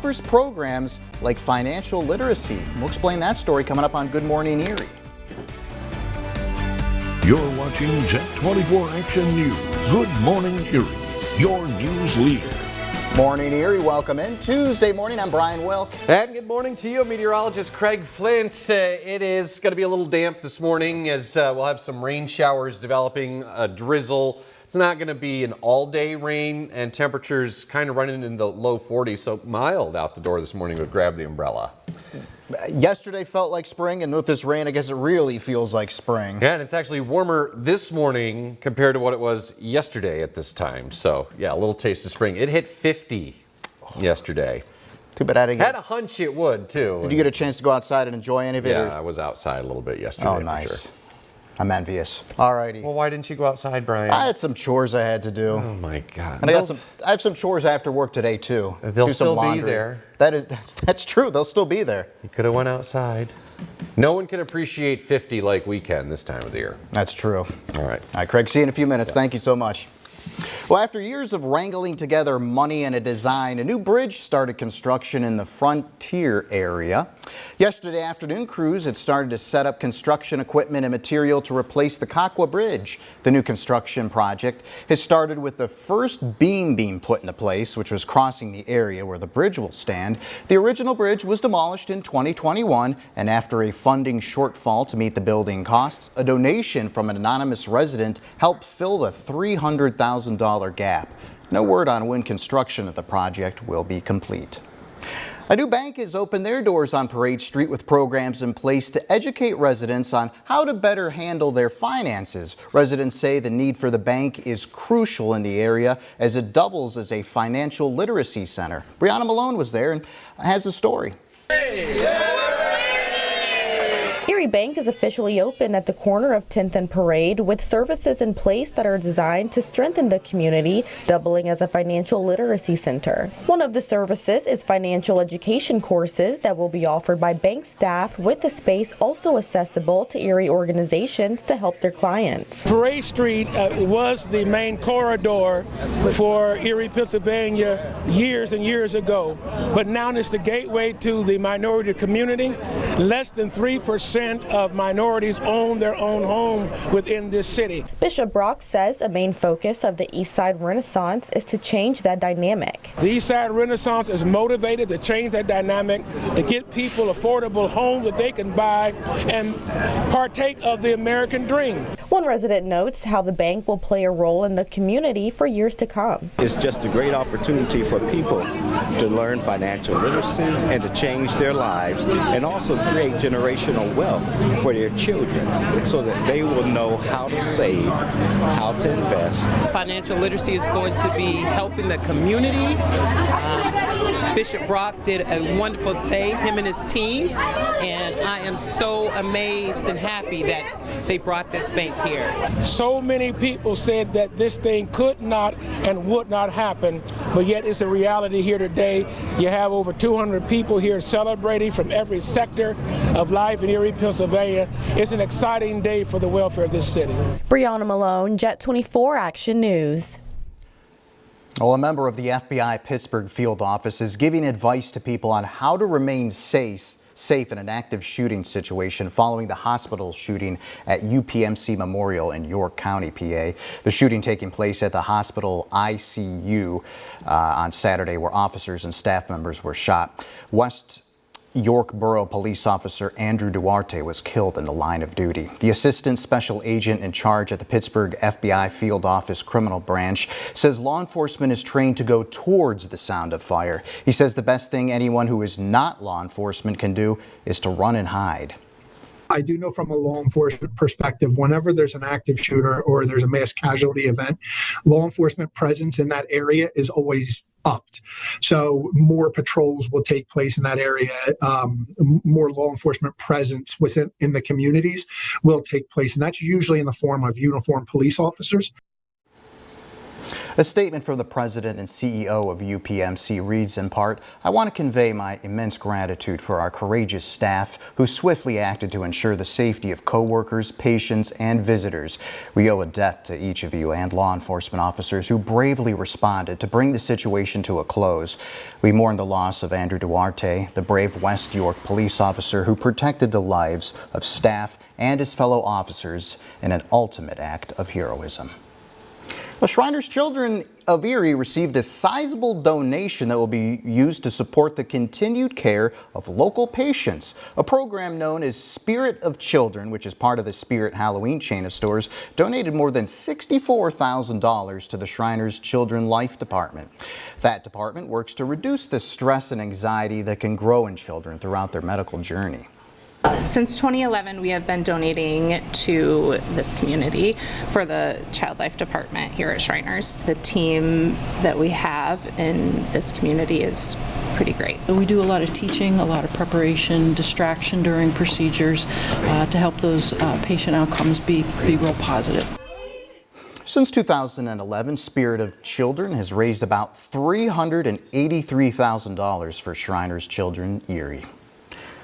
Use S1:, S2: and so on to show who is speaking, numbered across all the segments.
S1: offers programs like financial literacy. We'll explain that story coming up on Good Morning Erie.
S2: You're watching Jet 24 Action News. Good Morning Erie, your news leader.
S1: Morning Erie, welcome in. Tuesday morning, I'm Brian Wilk.
S3: And good morning to you, meteorologist Craig Flint. It is going to be a little damp this morning as we'll have some rain showers developing, a drizzle. It's not going to be an all-day rain, and temperatures kind of running in the low 40s, so mild out the door this morning, but grab the umbrella.
S1: Yesterday felt like spring, and with this rain, I guess it really feels like spring.
S3: Yeah, and it's actually warmer this morning compared to what it was yesterday at this time. So, yeah, a little taste of spring. It hit 50 yesterday.
S1: Too bad I didn't
S3: Had a hunch it would, too.
S1: Did you get a chance to go outside and enjoy any of it?
S3: Yeah, I was outside a little bit yesterday.
S1: Oh, nice.
S3: For sure.
S1: I'm envious. All righty.
S3: Well, why didn't you go outside, Brian?
S1: I had some chores I had to do.
S3: Oh my God!
S1: And I have some chores after work today too.
S3: They'll
S1: do some
S3: still
S1: laundry.
S3: be there.
S1: That's true. They'll still be there.
S3: You could have went outside. No one can appreciate 50 like we can this time of the year.
S1: That's true.
S3: All right.
S1: All right, Craig. See you in a few minutes. Thank you so much. Well, after years of wrangling together money and a design, a new bridge started construction in the Frontier area. Yesterday afternoon, crews had started to set up construction equipment and material to replace the Kakwa Bridge. The new construction project has started with the first beam put into place, which was crossing the area where the bridge will stand. The original bridge was demolished in 2021, and after a funding shortfall to meet the building costs, a donation from an anonymous resident helped fill the $300,000 gap. No word on when construction of the project will be complete. A new bank has opened their doors on Parade Street with programs in place to educate residents on how to better handle their finances. Residents say the need for the bank is crucial in the area as it doubles as a financial literacy center. Brianna Malone was there and has the story.
S4: Erie Bank is officially open at the corner of 10th and Parade with services in place that are designed to strengthen the community, doubling as a financial literacy center. One of the services is financial education courses that will be offered by bank staff, with the space also accessible to Erie organizations to help their clients.
S5: Parade Street was the main corridor for Erie, Pennsylvania years and years ago, but now it's the gateway to the minority community. Less than 3% of minorities own their own home within this city.
S4: Bishop Brock says a main focus of the East Side Renaissance is to change that dynamic.
S5: The East Side Renaissance is motivated to change that dynamic, to get people affordable homes that they can buy and partake of the American dream.
S4: One resident notes how the bank will play a role in the community for years to come.
S6: It's just a great opportunity for people to learn financial literacy and to change their lives, and also create generational wealth for their children so that they will know how to save, how to invest.
S7: Financial literacy is going to be helping the community. Bishop Brock did a wonderful thing, him and his team, and I am so amazed and happy that they brought this bank here.
S5: So many people said that this thing could not and would not happen, but yet it's a reality here today. You have over 200 people here celebrating from every sector of life in Erie, Pennsylvania. It's an exciting day for the welfare of this city.
S4: Brianna Malone, Jet 24 Action News.
S1: Well, a member of the FBI Pittsburgh field office is giving advice to people on how to remain safe in an active shooting situation following the hospital shooting at UPMC Memorial in York County, PA. The shooting taking place at the hospital ICU on Saturday, where officers and staff members were shot. West York Borough Police Officer Andrew Duarte was killed in the line of duty. The assistant special agent in charge at the Pittsburgh FBI Field Office Criminal Branch says law enforcement is trained to go towards the sound of fire. He says the best thing anyone who is not law enforcement can do is to run and hide.
S8: I do know from a law enforcement perspective, whenever there's an active shooter or there's a mass casualty event, law enforcement presence in that area is always upped. So more patrols will take place in that area. More law enforcement presence in the communities will take place. And that's usually in the form of uniformed police officers.
S1: A statement from the president and CEO of UPMC reads in part, "I want to convey my immense gratitude for our courageous staff who swiftly acted to ensure the safety of coworkers, patients, and visitors. We owe a debt to each of you and law enforcement officers who bravely responded to bring the situation to a close. We mourn the loss of Andrew Duarte, the brave West York police officer who protected the lives of staff and his fellow officers in an ultimate act of heroism." Well, Shriners Children of Erie received a sizable donation that will be used to support the continued care of local patients. A program known as Spirit of Children, which is part of the Spirit Halloween chain of stores, donated more than $64,000 to the Shriners Children Life Department. That department works to reduce the stress and anxiety that can grow in children throughout their medical journey.
S9: Since 2011, we have been donating to this community for the Child Life Department here at Shriners. The team that we have in this community is pretty great.
S10: We do a lot of teaching, a lot of preparation, distraction during procedures to help those patient outcomes be real positive.
S1: Since 2011, Spirit of Children has raised about $383,000 for Shriners Children Erie.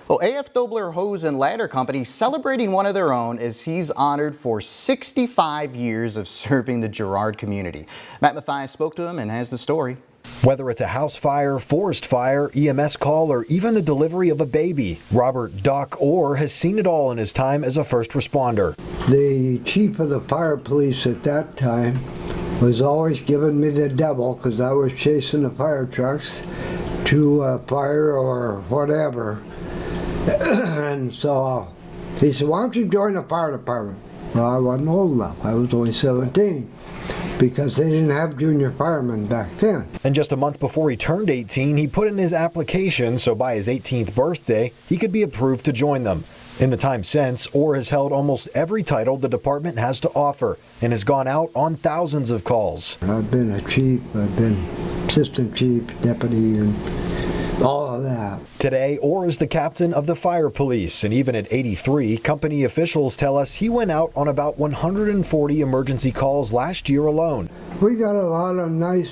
S1: Well, A.F. Dobler Hose and Ladder Company celebrating one of their own as he's honored for 65 years of serving the Girard community. Matt Mathias spoke to him and has the story.
S11: Whether it's a house fire, forest fire, EMS call, or even the delivery of a baby, Robert Duck Orr has seen it all in his time as a first responder.
S12: The chief of the fire police at that time was always giving me the devil because I was chasing the fire trucks to a fire or whatever. And so he said, "Why don't you join the fire department?" Well, I wasn't old enough. I was only 17 because they didn't have junior firemen back then.
S11: And just a month before he turned 18, he put in his application so by his 18th birthday, he could be approved to join them. In the time since, Orr has held almost every title the department has to offer and has gone out on thousands of calls.
S12: I've been a chief, I've been assistant chief, deputy, and all of that.
S11: Today, Orr is the captain of the fire police, and even at 83, company officials tell us he went out on about 140 emergency calls last year alone.
S12: We got a lot of nice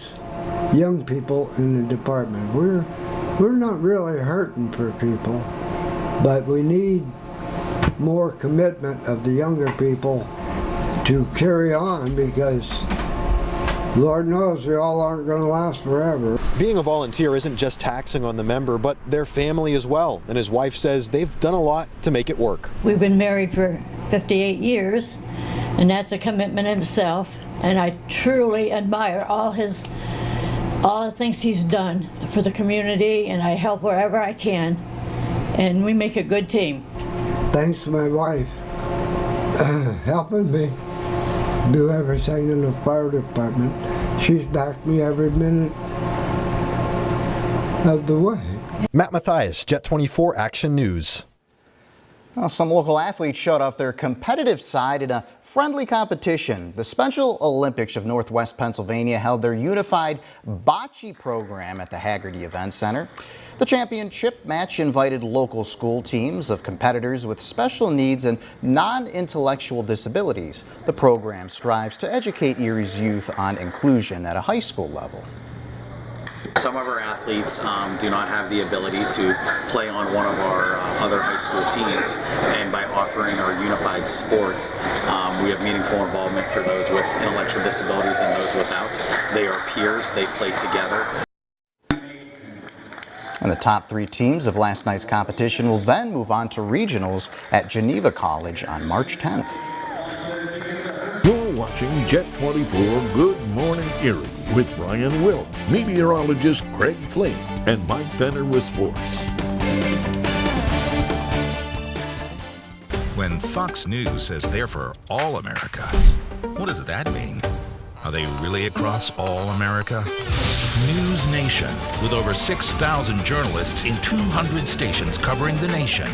S12: young people in the department. We're not really hurting for people, but we need more commitment of the younger people to carry on because Lord knows we all aren't going to last forever.
S11: Being a volunteer isn't just taxing on the member, but their family as well. And his wife says they've done a lot to make it work.
S13: We've been married for 58 years, and that's a commitment in itself. And I truly admire all the things he's done for the community, and I help wherever I can. And we make a good team.
S12: Thanks to my wife helping me do everything in the fire department. She's backed me every minute of the way.
S11: Matt Mathias, Jet 24 Action News.
S1: Well, some local athletes showed off their competitive side in a friendly competition. The Special Olympics of Northwest Pennsylvania held their unified bocce program at the Hagerty Event Center. The championship match invited local school teams of competitors with special needs and non-intellectual disabilities. The program strives to educate Erie's youth on inclusion at a high school level.
S14: Some of our athletes do not have the ability to play on one of our other high school teams, and by offering our unified sports, we have meaningful involvement for those with intellectual disabilities and those without. They are peers, they play together.
S1: And the top 3 teams of last night's competition will then move on to regionals at Geneva College on March 10th.
S2: You're watching Jet 24 Good Morning Erie with Ryan Wilt, meteorologist Craig Flynn, and Mike Fenner with sports.
S15: When Fox News says they're for all America, what does that mean? Are they really across all America? News Nation, with over 6,000 journalists in 200 stations covering the nation.